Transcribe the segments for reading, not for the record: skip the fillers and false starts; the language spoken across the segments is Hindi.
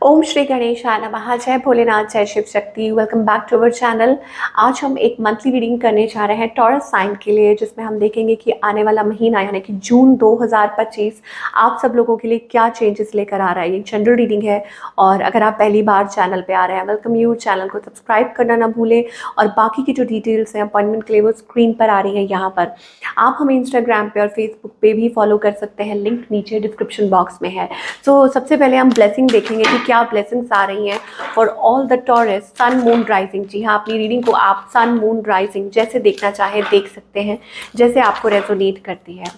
ओम श्री गणेशाय नमः। जय भोलेनाथ, जय Shiv Shakti. Welcome back to our channel. आज हम एक मंथली रीडिंग करने जा रहे हैं टॉरस साइन के लिए, जिसमें हम देखेंगे कि आने वाला महीना यानी कि जून 2025 आप सब लोगों के लिए क्या चेंजेस लेकर आ रहा है। ये जनरल रीडिंग है और अगर आप पहली बार चैनल पे आ रहे हैं, वेलकम यू। चैनल को सब्सक्राइब करना ना भूलें और बाकी की जो डिटेल्स हैं अपॉइंटमेंट के लिए वो स्क्रीन पर आ रही है यहाँ पर। आप हमें इंस्टाग्राम पे और फेसबुक पे भी फॉलो कर सकते हैं, लिंक नीचे डिस्क्रिप्शन बॉक्स में है। तो सबसे पहले हम ब्लेसिंग देखेंगे कि क्या ब्लेसिंग्स आ रही हैं for all the Taurus sun moon rising. जी हाँ, अपनी रीडिंग को आप सन मून राइजिंग जैसे देखना चाहें देख सकते हैं, जैसे आपको रेजोनेट करती है।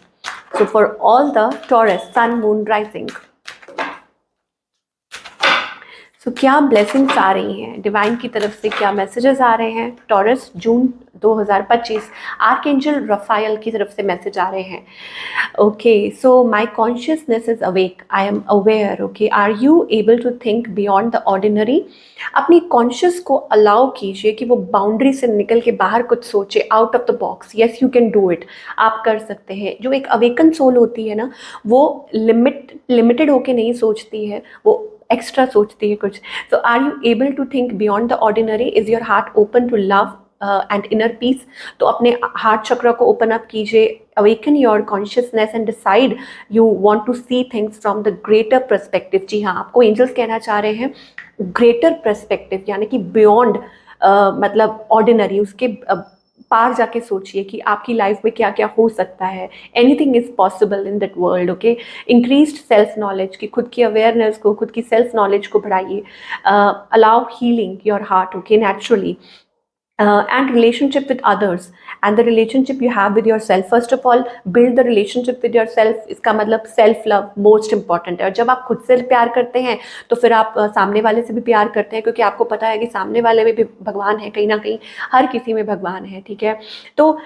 So for all the Taurus sun moon rising, so क्या ब्लेसिंग्स आ रही हैं डिवाइन की तरफ से, क्या मैसेजेस आ रहे हैं टॉरस जून 2025। आर्कएंजल रफायल की तरफ से मैसेज आ रहे हैं। Okay, so my consciousness is awake, I am aware. Okay, are you able to think beyond the ordinary. अपनी कॉन्शियस को अलाउ कीजिए कि वो बाउंड्री से निकल के बाहर कुछ सोचे, out of the box. Yes, you can do it. आप कर सकते हैं। जो एक अवेकन सोल होती है ना, वो लिमिटेड होके नहीं सोचती है, वो एक्स्ट्रा सोचती है कुछ। So are you able to think beyond the ordinary? Is your heart open to love and inner peace? तो अपने हार्ट चक्र को ओपन अप कीजिए, awaken your consciousness and decide you want to see things from the greater perspective. जी हाँ, आपको एंजल्स कहना चाह रहे हैं ग्रेटर पर्सपेक्टिव, यानी कि बियॉन्ड मतलब ऑर्डिनरी, उसके पार जाके सोचिए कि आपकी लाइफ में क्या क्या हो सकता है। Anything is possible in that world. Okay, increased self knowledge, की खुद की अवेयरनेस को, खुद की सेल्फ नॉलेज को बढ़ाइए। Allow healing your heart, okay, naturally. And relationship with others and the relationship you have with yourself. First of all, build the relationship with yourself. इसका मतलब सेल्फ लव मोस्ट इंपॉर्टेंट है। और जब आप खुद से प्यार करते हैं तो फिर आप सामने वाले से भी प्यार करते हैं, क्योंकि आपको पता है कि सामने वाले में भी भगवान है, कहीं ना कहीं हर किसी में भगवान है। ठीक है, तो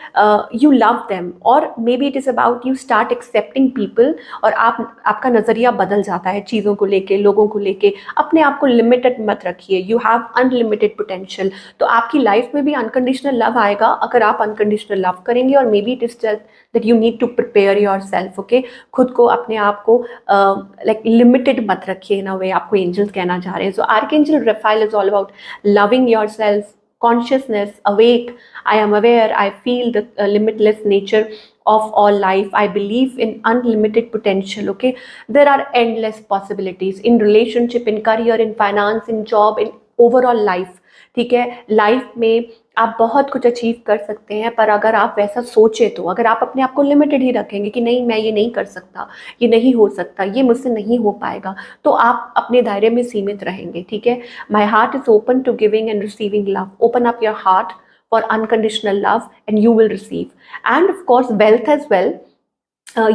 यू लव देम, और maybe it is about you start accepting people, और आपका नज़रिया बदल जाता है चीज़ों को लेके, लोगों को लेके। अपने आप को लिमिटेड मत रखिए। You have unlimited potential. तो आपकी लाइफ में भी अनकंडीशनल लव आएगा अगर आप अनकंडीशनल लव करेंगे। और maybe it is just that you need to prepare yourself. Okay, खुद को, अपने आप को लाइक लिमिटेड मत रखिए इन अ वे, आपको एंजल्स कहना चाह रहे हैं। So archangel Raphael is all about loving yourself, consciousness, awake. I am aware, I feel the limitless nature of all life. I believe in unlimited potential. Okay, there are endless possibilities in relationship, in career, in finance, in job, in overall life. ठीक है, लाइफ में आप बहुत कुछ अचीव कर सकते हैं, पर अगर आप वैसा सोचे तो, अगर आप अपने आप को लिमिटेड ही रखेंगे कि नहीं मैं ये नहीं कर सकता, ये नहीं हो सकता, ये मुझसे नहीं हो पाएगा, तो आप अपने दायरे में सीमित रहेंगे। ठीक है, my heart is open to giving and receiving love. Open up your heart for unconditional love and you will receive. And of course wealth as well.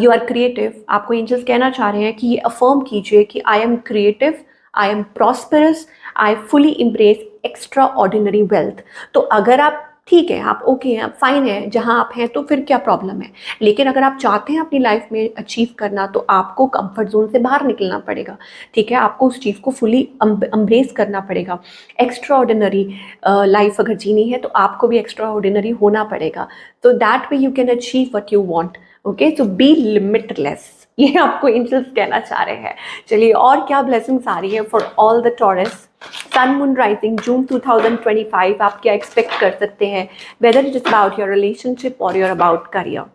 You are creative. आपको एंजल्स कहना चाह रहे हैं कि ये अफर्म कीजिए कि I am creative, I am prosperous, I fully embrace extraordinary wealth. तो अगर आप ठीक है, आप ओके हैं, आप फाइन है जहां आप हैं, तो फिर क्या प्रॉब्लम है। लेकिन अगर आप चाहते हैं अपनी लाइफ में अचीव करना, तो आपको कंफर्ट जोन से बाहर निकलना पड़ेगा। ठीक है, आपको उस चीज़ को फुली एम्ब्रेस करना पड़ेगा। एक्स्ट्रा ऑर्डिनरी लाइफ अगर जीनी है तो आपको भी एक्स्ट्रा ऑर्डिनरी होना पड़ेगा। तो that way you can achieve what you want. Okay, so be limitless, ये आपको एंजल्स कहना चाह रहे हैं। चलिए, और क्या ब्लेसिंग्स आ रही है for all the Taurus sun moon rising June 2025। आप क्या एक्सपेक्ट कर सकते हैं, whether it is about your relationship और your about career.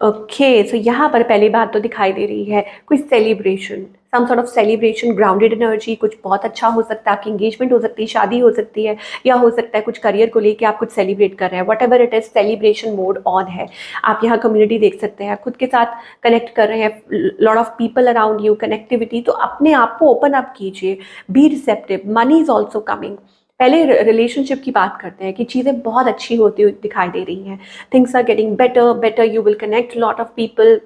Okay, so यहाँ पर पहली बात तो दिखाई दे रही है कुछ celebration, some sort of celebration, grounded energy. कुछ बहुत अच्छा हो सकता है, आपकी इंगेजमेंट हो सकती है, शादी हो सकती है, या हो सकता है कुछ करियर को लेके आप कुछ सेलिब्रेट कर रहे हैं। What ever it is, celebration mode on है। आप यहाँ कम्युनिटी देख सकते हैं, खुद के साथ कनेक्ट कर रहे हैं, lot of people around you, connectivity. तो अपने आप को ओपन अप कीजिए, be receptive. Money is also coming. पहले रिलेशनशिप की बात करते हैं कि चीज़ें बहुत अच्छी होती हुई दिखाई दे रही हैं। Things are getting better better, you will connect lot of people,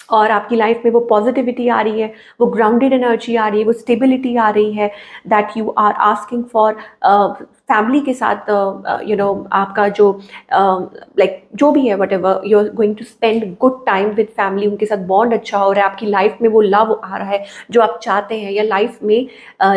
और आपकी लाइफ में वो पॉजिटिविटी आ रही है, वो ग्राउंडेड एनर्जी आ रही है, वो स्टेबिलिटी आ रही है that you are asking for. Family के साथ आपका जो लाइक जो भी है, whatever you are going to spend good time with family, उनके साथ बॉन्ड अच्छा हो रहा है, आपकी लाइफ में वो लव आ रहा है जो आप चाहते हैं, या लाइफ में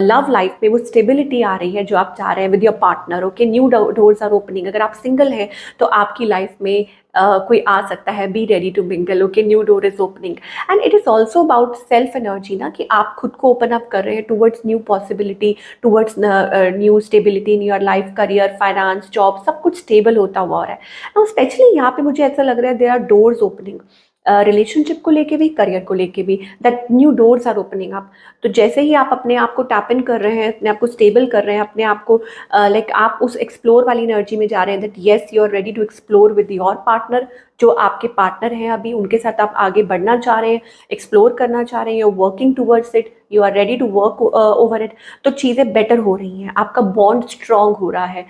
लव लाइफ में वो स्टेबिलिटी आ रही है जो आप चाह रहे हैं with your partner. Okay, new doors are opening. अगर आप सिंगल हैं तो आपकी लाइफ में कोई आ सकता है, be ready to mingle. Okay, new door is opening and it is also about self energy ना, कि आप खुद को ओपन अप कर रहे हैं towards new possibility, towards new stability in your life, career, finance, job, सब कुछ स्टेबल होता हुआ है। ना स्पेशली यहाँ पे मुझे ऐसा लग रहा है there are doors opening, relationship को लेके भी, करियर को लेके भी, that new doors are opening up. तो जैसे ही आप अपने आप को टैप इन कर रहे हैं, अपने आप को स्टेबल कर रहे हैं, अपने आप को लाइक आप उस एक्सप्लोर वाली एनर्जी में जा रहे हैं, that yes you are ready to explore with your partner, जो आपके पार्टनर हैं अभी उनके साथ आप आगे बढ़ना चाह रहे हैं, एक्सप्लोर करना चाह रहे हैं, you are working towards it, you are ready to work over it, तो चीज़ें बेटर हो रही हैं, आपका बॉन्ड स्ट्रांग हो रहा है।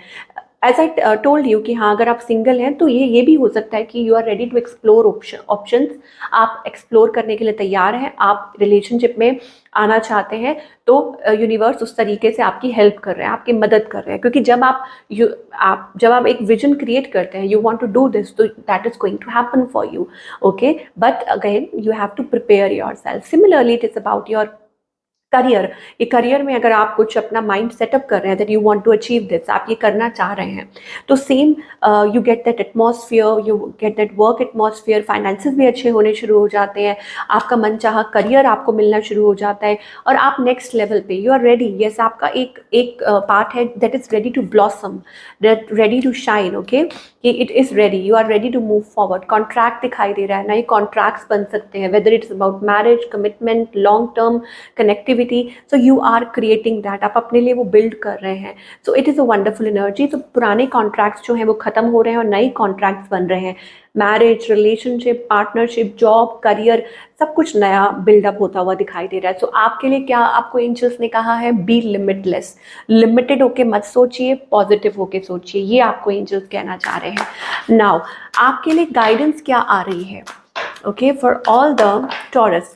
एज आई टोल्ड यू कि हाँ, अगर आप सिंगल हैं तो ये भी हो सकता है कि you are ready to explore options, आप एक्सप्लोर करने के लिए तैयार हैं, आप रिलेशनशिप में आना चाहते हैं, तो यूनिवर्स उस तरीके से आपकी हेल्प कर रहे हैं, आपकी मदद कर रहे हैं, क्योंकि जब आप एक विजन क्रिएट करते हैं, you want to do this, तो that is going to happen for you. Okay, but again you have to prepare yourself. Similarly it is about your career. ये करियर में अगर आप कुछ अपना माइंड सेटअप कर रहे हैं that you want to achieve this, आप ये करना चाह रहे हैं, तो same you get that atmosphere, you get that work atmosphere, finances भी अच्छे होने शुरू हो जाते हैं, आपका मनचाहा करियर आपको मिलना शुरू हो जाता है, और आप नेक्स्ट लेवल पे यू आर रेडी। यस, आपका एक पार्ट है that is ready to blossom, ready to shine. Okay, कि it is ready, you are ready to move forward. Contract दिखाई दे रहा है, नए कॉन्ट्रैक्ट्स बन सकते हैं, whether it's about marriage, commitment, long term connectivity, so you are creating that, आप अपने लिए वो बिल्ड कर रहे हैं। So it is a wonderful energy. तो पुराने कॉन्ट्रैक्ट्स जो हैं वो खत्म हो रहे हैं और नए कॉन्ट्रैक्ट्स बन रहे हैं, marriage, relationship, partnership, job, career, सब कुछ नया बिल्डअप होता हुआ दिखाई दे रहा है। सो आपके लिए क्या आपको एंजल्स ने कहा है? बी लिमिटलेस, लिमिटेड होके मत सोचिए, पॉजिटिव होके सोचिए, ये आपको एंजल्स कहना चाह रहे हैं। नाउ आपके लिए गाइडेंस क्या आ रही है? Okay, for all the taurus,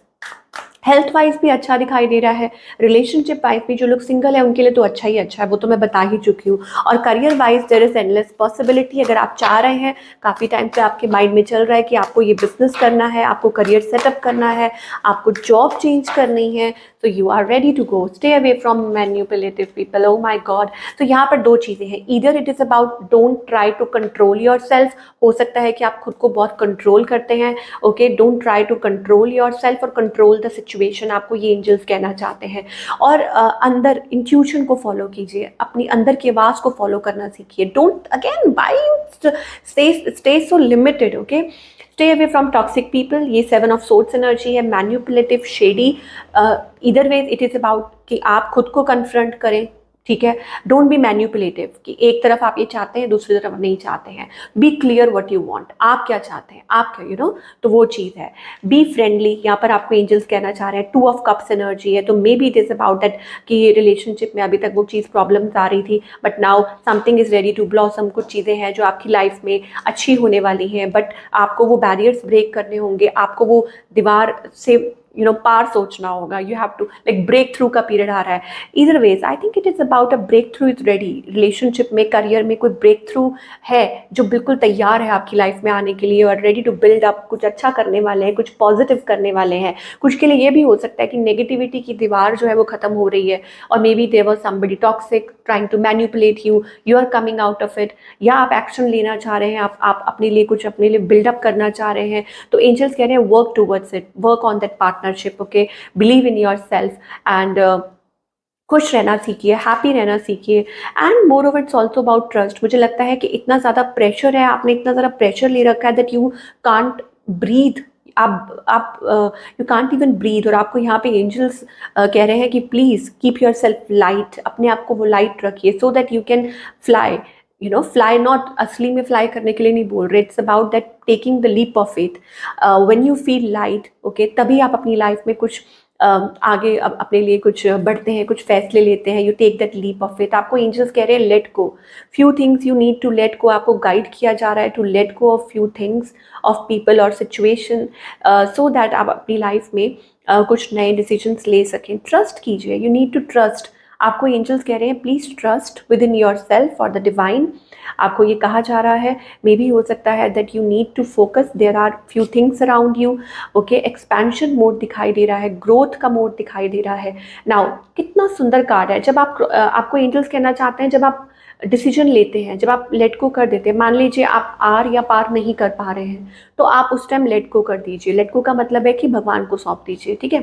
health wise भी अच्छा दिखाई दे रहा है, रिलेशनशिप वाइज भी, जो लोग सिंगल है उनके लिए तो अच्छा ही अच्छा है, वो तो मैं बता ही चुकी हूँ। और career wise there is endless possibility. अगर आप चाह रहे हैं, काफ़ी टाइम से आपके माइंड में चल रहा है कि आपको ये बिजनेस करना है, आपको करियर सेटअप करना है, आपको जॉब चेंज करनी है, तो you are ready to go, stay away from manipulative people. Oh my god. तो यहाँ पर दो चीज़ें हैं, either it is about don't try to control yourself, हो सकता है कि आप खुद को बहुत कंट्रोल करते हैं। Okay, don't try to control yourself और कंट्रोल द सिचुएशन, आपको ये एंजल्स कहना चाहते हैं। और अंदर इंट्यूशन को फॉलो कीजिए, अपनी अंदर की आवाज़ को फॉलो करना सीखिए। Don't again by stay so limited. Okay, stay away from toxic people. ये 7 ऑफ सोर्ड्स एनर्जी है, मैन्युपुलेटिव, शेडी। इधर वेज इट इज़ अबाउट कि आप खुद को कन्फ्रंट करें, ठीक है। डोंट बी मैन्युपुलेटिव कि एक तरफ आप ये चाहते हैं, दूसरी तरफ नहीं चाहते हैं। Be clear what you want, आप क्या चाहते हैं, आप क्या तो वो चीज़ है। बी फ्रेंडली, यहाँ पर आपको एंजल्स कहना चाह रहे हैं, 2 ऑफ कप्स एनर्जी है, तो maybe it is about that कि रिलेशनशिप में अभी तक वो चीज़ प्रॉब्लम्स आ रही थी, but now something is ready to blossom. कुछ चीज़ें हैं जो आपकी लाइफ में अच्छी होने वाली हैं, बट आपको वो बैरियर्स ब्रेक करने होंगे, आपको वो दीवार से पार सोचना होगा। You have to like breakthrough का पीरियड आ रहा है। इधर वेज I think it is about a breakthrough is ready. Relationship में, करियर में कोई ब्रेक थ्रू है जो बिल्कुल तैयार है आपकी लाइफ में आने के लिए, और रेडी टू बिल्ड अप, कुछ अच्छा करने वाले हैं, कुछ पॉजिटिव करने वाले हैं। कुछ के लिए ये भी हो सकता है कि नेगेटिविटी की दीवार जो है वो खत्म हो रही है, और maybe there was somebody toxic trying to manipulate you, you are coming out of it, या आप एक्शन लेना चाह रहे हैं, आप अपने लिए कुछ अपने लिए बिल्डअप करना चाह रहे हैं। तो एंजल्स कह रहे हैं work towards it, work on that partnership. Okay, believe in yourself and खुश रहना सीखिए, हैप्पी रहना सीखिए। And more over it's also about trust. मुझे लगता है कि इतना ज़्यादा प्रेशर है, आपने इतना ज़्यादा प्रेशर ले रखा है दैट यू कांट ब्रीथ, आप यू कांट इवन ब्रीथ। और आपको यहाँ पे एंजल्स कह रहे हैं कि please keep yourself light, अपने आप को वो लाइट रखिए, so that you can fly. Fly not असली में फ्लाई करने के लिए नहीं बोल रहे, it's about that taking the leap of faith. When you feel light, okay, तभी आप अपनी लाइफ में कुछ आगे अपने लिए कुछ बढ़ते हैं, कुछ फैसले लेते हैं। You take that leap of faith. आपको एंजल्स कह रहे हैं let go, few things you need to let go. आपको गाइड किया जा रहा है to let go of few things, of people और सिचुएशन, सो दैट आप अपनी लाइफ में कुछ नए डिसीजंस ले सकें। ट्रस्ट कीजिए, यू नीड टू ट्रस्ट। आपको एंजल्स कह रहे हैं please trust with in yourself और द डिवाइन। आपको ये कहा जा रहा है, मे बी हो सकता है that you need to focus, there are few things around you. Okay, expansion mode दिखाई दे रहा है, ग्रोथ का मोड दिखाई दे रहा है। नाउ कितना सुंदर कार्ड है, जब आप आपको एंजल्स कहना चाहते हैं जब आप डिसीजन लेते हैं, जब आप लेट गो कर देते हैं, मान लीजिए आप आर या पार नहीं कर पा रहे हैं, तो आप उस टाइम लेट गो कर दीजिए। लेट गो का मतलब है कि भगवान को सौंप दीजिए, ठीक है।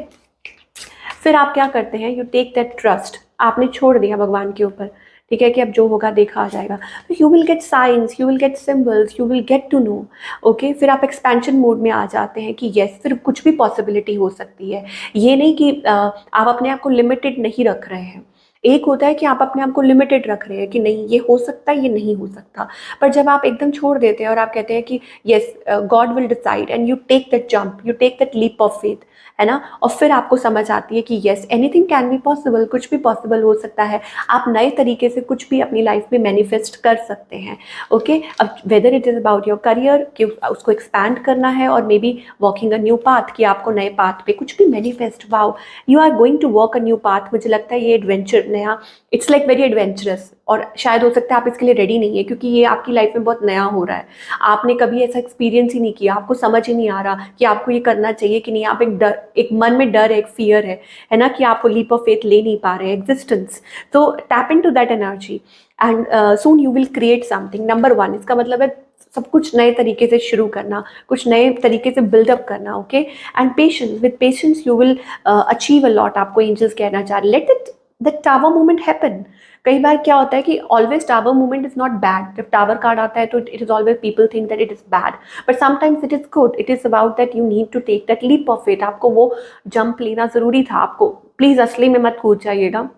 फिर आप क्या करते हैं, यू टेक दैट ट्रस्ट, आपने छोड़ दिया भगवान के ऊपर, ठीक है, कि अब जो होगा देखा जाएगा। तो you will get signs, you will get symbols, you will get to know. Okay, फिर आप एक्सपेंशन मोड में आ जाते हैं कि यस, फिर कुछ भी पॉसिबिलिटी हो सकती है। ये नहीं कि आप अपने आप को लिमिटेड नहीं रख रहे हैं। एक होता है कि आप अपने आप को लिमिटेड रख रहे हैं कि नहीं ये हो सकता है, ये नहीं हो सकता। पर जब आप एकदम छोड़ देते हैं और आप कहते हैं कि yes, god will decide, and you take that jump, you take that leap of faith, है ना, और फिर आपको समझ आती है कि yes, anything can be possible, कुछ भी पॉसिबल हो सकता है। आप नए तरीके से कुछ भी अपनी लाइफ में मैनिफेस्ट कर सकते हैं। ओके, अब whether it is about your career कि उसको एक्सपैंड करना है, और maybe walking a new path, कि आपको नए पाथ पे कुछ भी manifest, wow you are going to walk a new path. मुझे लगता है ये एडवेंचर नया, इट्स लाइक वेरी एडवेंचरस, और शायद हो सकता है आप इसके लिए रेडी नहीं है, क्योंकि ये आपकी लाइफ में बहुत नया हो रहा है। आपने कभी ऐसा एक्सपीरियंस ही नहीं किया, आपको समझ ही नहीं आ रहा कि आपको ये करना चाहिए कि नहीं। आप एक डर, एक मन में डर है, एक फियर है ना, कि आपको लीप ऑफ फेथ ले नहीं पा रहे हैं, एग्जिस्टेंस। तो tap in to that energy and soon you will create something. Number 1, इसका मतलब है सब कुछ नए तरीके से शुरू करना, कुछ नए तरीके से बिल्डअप करना। Okay, and patience, with patience you will achieve a lot. आपको एंजल्स कहना चाह रहे, let it the tower moment happen. कई बार क्या होता है कि always tower movement is not bad. जब टावर कार्ड आता है तो it is always people think that it is bad, but sometimes it is good. It is about that you need to take that leap of it. आपको वो जंप लेना जरूरी था। आपको प्लीज असली में मत कूद जाइएगा।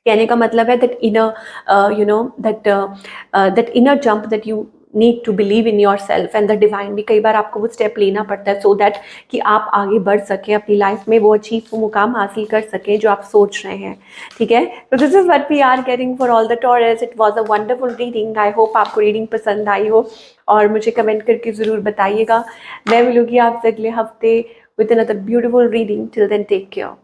कहने का मतलब है that inner you know that inner jump that you need to believe in yourself and the divine. भी कई बार आपको वो स्टेप लेना पड़ता है सो दैट कि आप आगे बढ़ सकें अपनी लाइफ में, वो अचीव, वो मुकाम हासिल कर सकें जो आप सोच रहे हैं, ठीक है। तो this is what we are getting for all the Taurus. It was a wonderful reading. I hope आपको रीडिंग पसंद आई हो, और मुझे कमेंट करके ज़रूर बताइएगा। मैं मिलूंगी आपसे अगले हफ्ते with another beautiful reading. Till then take care.